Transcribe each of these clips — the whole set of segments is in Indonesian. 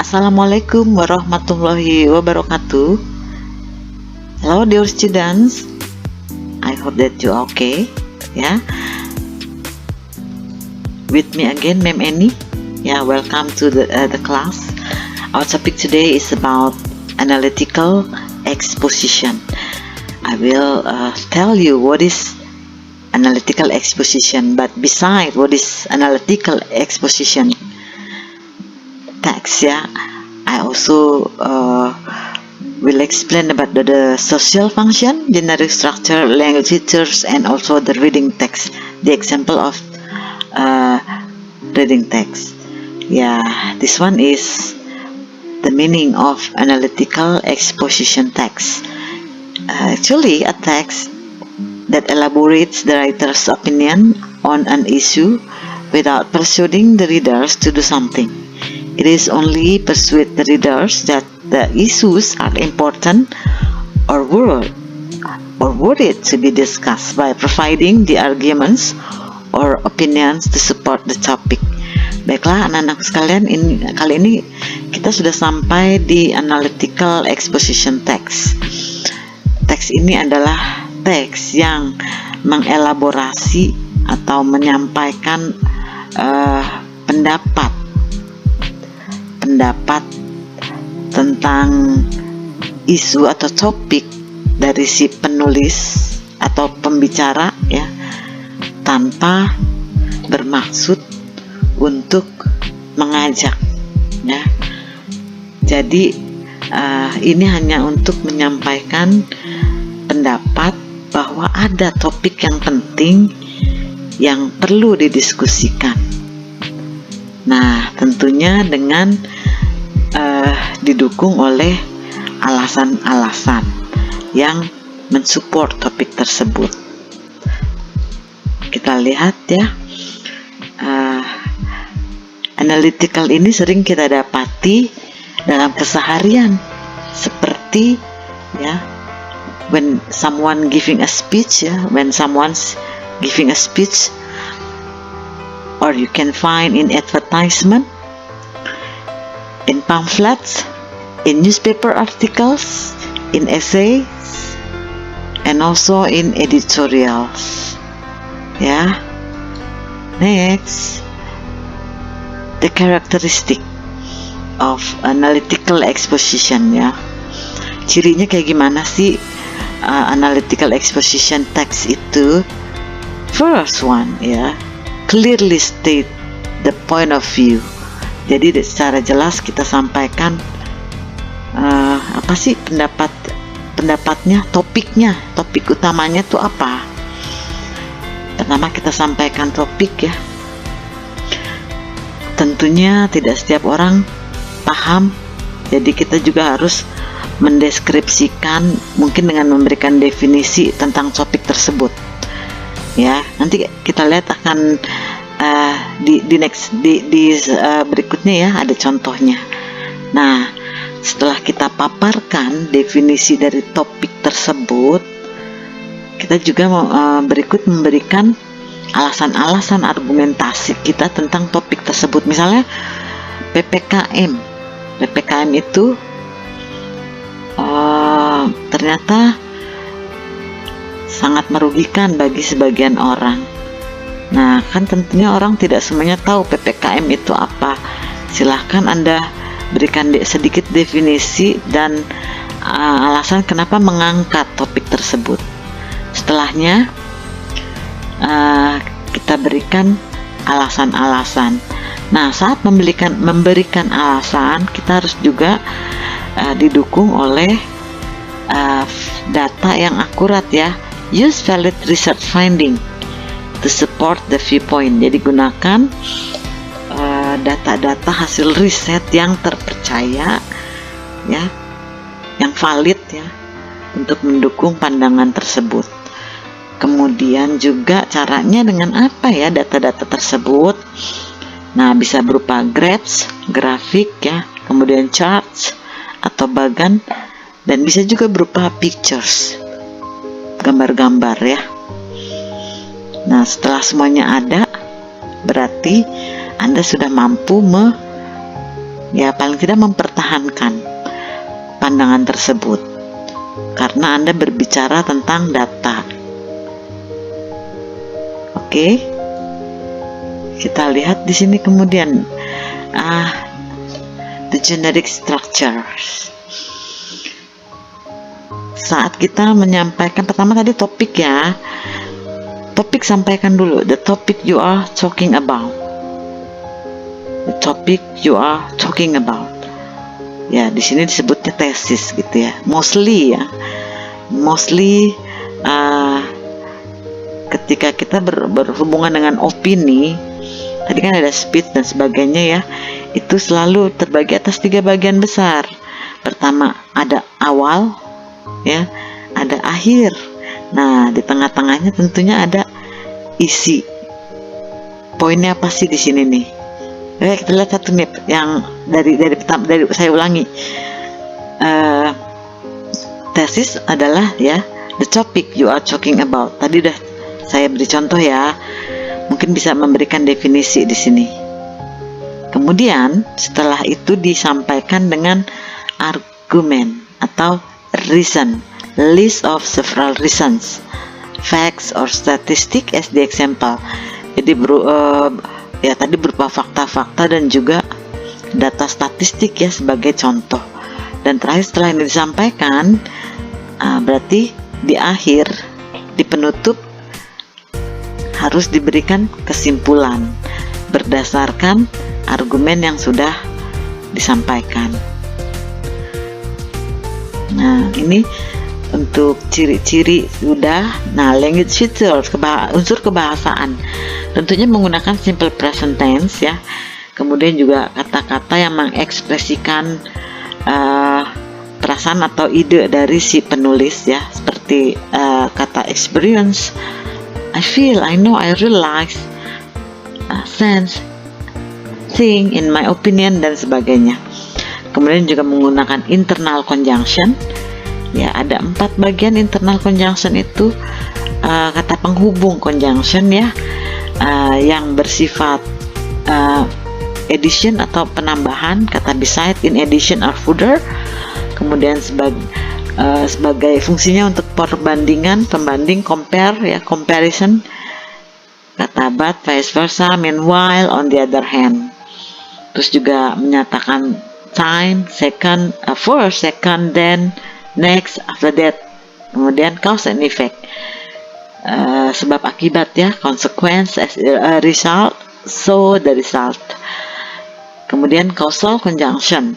Assalamualaikum warahmatullahi wabarakatuh. Hello dear students, I hope that you are okay. Yeah, with me again, Ma'am Annie. Yeah, welcome to the class. Our topic today is about analytical exposition. I will tell you what is analytical exposition, but beside what is analytical exposition text, yeah, I also will explain about the social function, generic structure, language features, and also the reading text, the example of reading text. Yeah, this one is the meaning of analytical exposition text. Actually, a text that elaborates the writer's opinion on an issue without persuading the readers to do something. It is only persuade the readers that the issues are important or worthy to be discussed by providing the arguments or opinions to support the topic. Baiklah anak-anak sekalian, kali ini kita sudah sampai di analytical exposition text. Teks ini adalah teks yang mengelaborasi atau menyampaikan pendapat tentang isu atau topik dari si penulis atau pembicara, ya, tanpa bermaksud untuk mengajak, ya. Jadi ini hanya untuk menyampaikan pendapat bahwa ada topik yang penting yang perlu didiskusikan. Nah, tentunya dengan didukung oleh alasan-alasan yang mensupport topik tersebut. Kita lihat ya, analytical ini sering kita dapati dalam keseharian, seperti ya, when someone giving a speech, ya, when someone's giving a speech, or you can find in advertisement, in pamphlets, in newspaper articles, in essays, and also in editorials. Ya, next, the characteristic of analytical exposition, ya. Cirinya kayak gimana sih analytical exposition text itu? First one, ya, clearly state the point of view. Jadi secara jelas kita sampaikan apa sih pendapatnya, topiknya, topik utamanya tuh apa. Pertama kita sampaikan topik, ya. Tentunya tidak setiap orang paham, jadi kita juga harus mendeskripsikan, mungkin dengan memberikan definisi tentang topik tersebut, ya. Nanti kita lihat akan di berikutnya, ya, ada contohnya. Nah, setelah kita paparkan definisi dari topik tersebut, kita juga berikut memberikan alasan-alasan argumentasi kita tentang topik tersebut. Misalnya PPKM itu ternyata sangat merugikan bagi sebagian orang. Nah, kan tentunya orang tidak semuanya tahu PPKM itu apa. Silahkan Anda berikan sedikit definisi dan alasan kenapa mengangkat topik tersebut. Setelahnya kita berikan alasan-alasan. Nah, saat memberikan alasan, kita harus juga didukung oleh data yang akurat, ya. Use valid research finding to support the viewpoint. Jadi gunakan data-data hasil riset yang terpercaya, ya, yang valid, ya, untuk mendukung pandangan tersebut. Kemudian juga caranya dengan apa, ya, data-data tersebut. Nah, bisa berupa graphs, grafik, ya, kemudian charts atau bagan, dan bisa juga berupa pictures, gambar-gambar, ya. Nah, setelah semuanya ada, berarti Anda sudah mampu ya paling tidak mempertahankan pandangan tersebut, karena Anda berbicara tentang data. Oke, kita lihat di sini kemudian the generic structures. Saat kita menyampaikan, pertama tadi topik ya, topik sampaikan dulu, the topic you are talking about, the topic you are talking about. Ya, di sini disebutnya tesis gitu ya, mostly ya, ketika kita berhubungan dengan opini, tadi kan ada speech dan sebagainya ya, itu selalu terbagi atas 3 bagian besar. Pertama ada awal ya, ada akhir. Nah, di tengah-tengahnya tentunya ada isi. Poinnya apa sih di sini nih? Kita lihat satu nih yang dari saya ulangi. Tesis adalah ya, the topic you are talking about. Tadi udah saya beri contoh ya. Mungkin bisa memberikan definisi di sini. Kemudian setelah itu disampaikan dengan argumen atau reason, list of several reasons, facts or statistic as the example. Jadi ya tadi berupa fakta-fakta dan juga data statistik ya sebagai contoh. Dan terakhir setelah ini disampaikan, berarti di akhir, di penutup harus diberikan kesimpulan berdasarkan argumen yang sudah disampaikan. Nah, ini untuk ciri-ciri sudah. Nah, language features, unsur kebahasaan, tentunya menggunakan simple present tense ya. Kemudian juga kata-kata yang mengekspresikan perasaan atau ide dari si penulis ya, seperti kata experience, I feel, I know, I realize, sense, think, in my opinion, dan sebagainya. Kemudian juga menggunakan internal conjunction ya, ada 4 bagian internal conjunction itu. Kata penghubung conjunction ya, yang bersifat addition atau penambahan, kata beside, in addition, or further. Kemudian sebagai fungsinya untuk perbandingan, pembanding, compare ya, comparison, kata but, vice versa, meanwhile, on the other hand. Terus juga menyatakan time, second, first, second, then, next, after that. Kemudian cause and effect, sebab akibat ya, consequence as a result, so the result. Kemudian causal conjunction,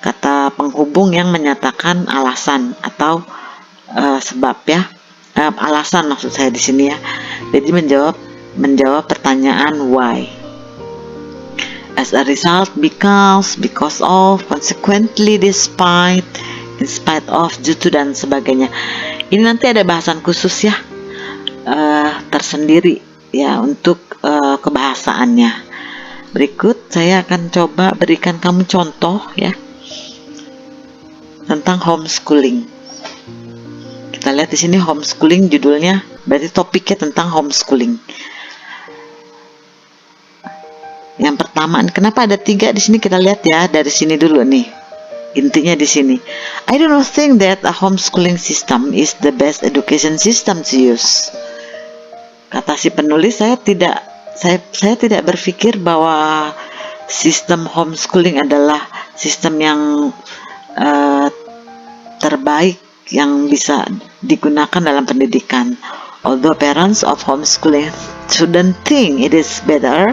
kata penghubung yang menyatakan alasan atau sebab ya, alasan maksud saya di sini ya. Jadi menjawab pertanyaan why. As a result, because of, consequently, despite, in spite of, due to, dan sebagainya. Ini nanti ada bahasan khusus ya, tersendiri ya untuk kebahasaannya. Berikut saya akan coba berikan kamu contoh ya tentang homeschooling. Kita lihat di sini homeschooling judulnya, berarti topiknya tentang homeschooling. Yang pertama, kenapa ada 3 di sini, kita lihat ya dari sini dulu nih. Intinya di sini. I do not think that a homeschooling system is the best education system to use. Kata si penulis, saya tidak berpikir bahwa sistem homeschooling adalah sistem yang terbaik yang bisa digunakan dalam pendidikan. Although parents of homeschooling shouldn't think it is better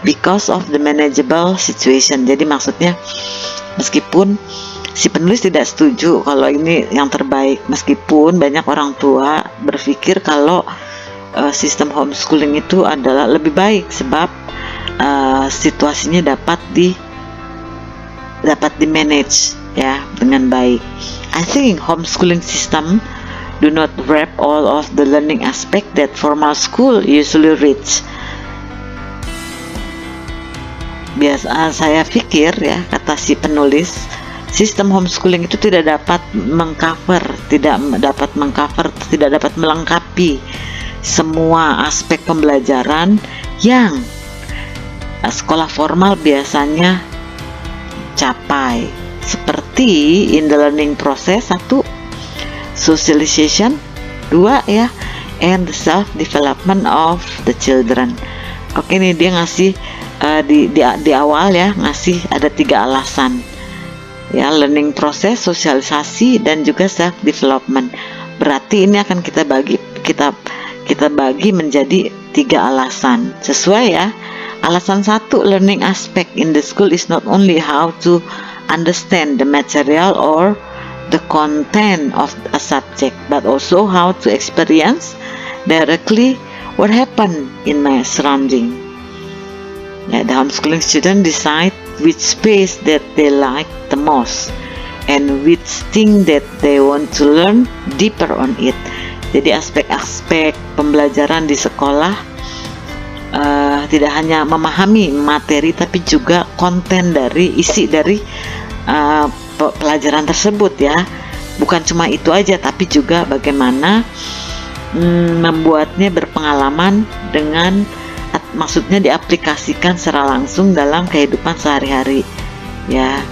because of the manageable situation. Jadi maksudnya, meskipun si penulis tidak setuju kalau ini yang terbaik, meskipun banyak orang tua berpikir kalau sistem homeschooling itu adalah lebih baik sebab situasinya dapat di manage ya dengan baik. I think homeschooling system do not wrap all of the learning aspect that formal school usually reach. Biasa saya pikir ya, kata si penulis, sistem homeschooling itu tidak dapat melengkapi semua aspek pembelajaran yang sekolah formal biasanya tercapai, seperti in the learning process 1, socialization 2 ya, and the self development of the children. Oke, nih dia ngasih di awal ya, ngasih ada 3 alasan ya, learning process, sosialisasi, dan juga self development. Berarti ini akan kita bagi menjadi 3 alasan sesuai ya. Alasan 1, learning aspect in the school is not only how to understand the material or the content of a subject, but also how to experience directly what happened in my surrounding. Yeah, the homeschooling student decide which space that they like the most and which thing that they want to learn deeper on it. Jadi aspek-aspek pembelajaran di sekolah tidak hanya memahami materi, tapi juga konten dari isi dari pelajaran tersebut ya. Bukan cuma itu aja, tapi juga bagaimana membuatnya berpengalaman dengan, maksudnya diaplikasikan secara langsung dalam kehidupan sehari-hari ya.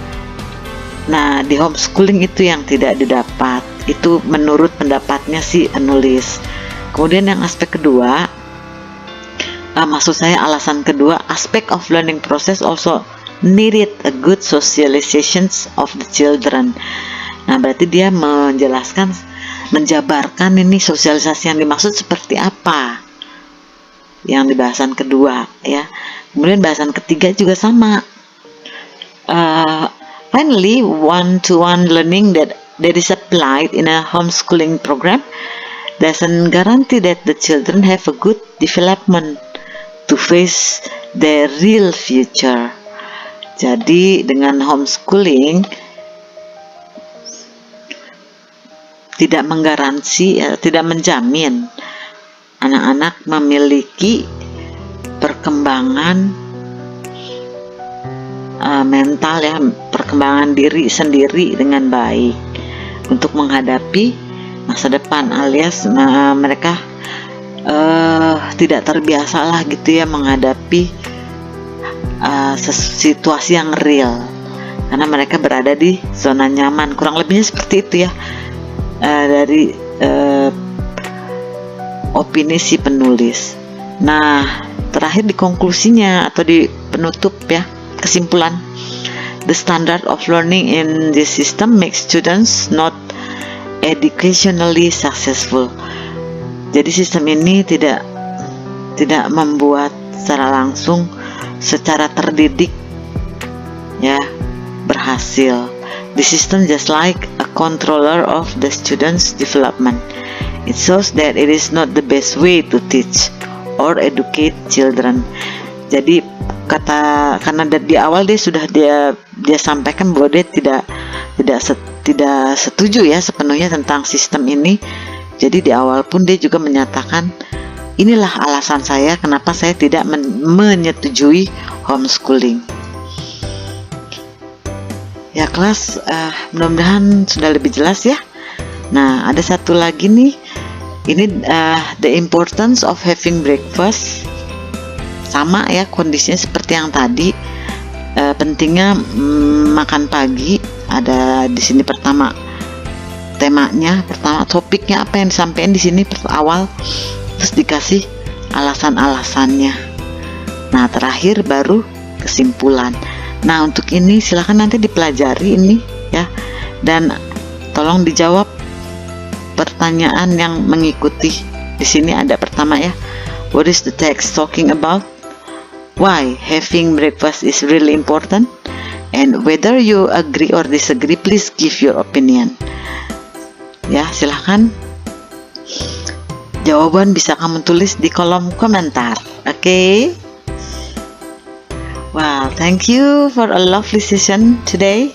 Nah, di homeschooling itu yang tidak didapat, itu menurut pendapatnya si penulis. Kemudian yang aspek kedua, maksud saya alasan kedua, aspect of learning process also needed a good socializations of the children. Nah, berarti dia menjelaskan, menjabarkan ini sosialisasi yang dimaksud seperti apa, yang di bahasan kedua ya. Kemudian bahasan ketiga juga sama. Finally, one-to-one learning that is applied in a homeschooling program doesn't guarantee that the children have a good development to face their real future. Jadi dengan homeschooling tidak menggaransi, tidak menjamin anak-anak memiliki perkembangan mental ya, perkembangan diri sendiri dengan baik untuk menghadapi masa depan, alias mereka tidak terbiasa lah gitu ya menghadapi situasi yang real, karena mereka berada di zona nyaman, kurang lebihnya seperti itu ya. Dari opini si penulis. Nah, terakhir di konklusinya atau di penutup ya, kesimpulan, the standard of learning in this system makes students not educationally successful. Jadi sistem ini tidak membuat secara langsung, secara terdidik ya berhasil. The system just like a controller of the student's development. It shows that it is not the best way to teach or educate children. Jadi karena di awal dia sampaikan bahwa dia tidak setuju ya sepenuhnya tentang sistem ini. Jadi di awal pun dia juga menyatakan, inilah alasan saya kenapa saya tidak menyetujui homeschooling. Ya kelas, mudah-mudahan sudah lebih jelas ya. Nah, ada satu lagi nih, ini the importance of having breakfast. Sama ya kondisinya seperti yang tadi, pentingnya makan pagi. Ada di sini pertama temanya, pertama topiknya apa yang disampaikan di sini awal, terus dikasih alasan-alasannya. Nah, terakhir baru kesimpulan. Nah, untuk ini silakan nanti dipelajari ini ya, dan tolong dijawab pertanyaan yang mengikuti. Di sini ada pertama ya, what is the text talking about? Why having breakfast is really important? And whether you agree or disagree, please give your opinion. Ya, silahkan. Jawaban bisa kamu tulis di kolom komentar. Okay? Well, thank you for a lovely session today.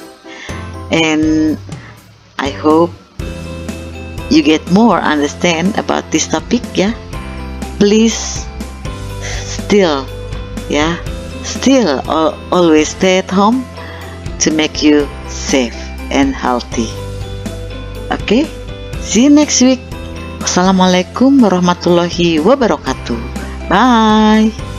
And I hope you get more understand about this topic ya. Please still always stay at home to make you safe and healthy. Okay, see you next week. Wassalamualaikum warahmatullahi wabarakatuh. Bye.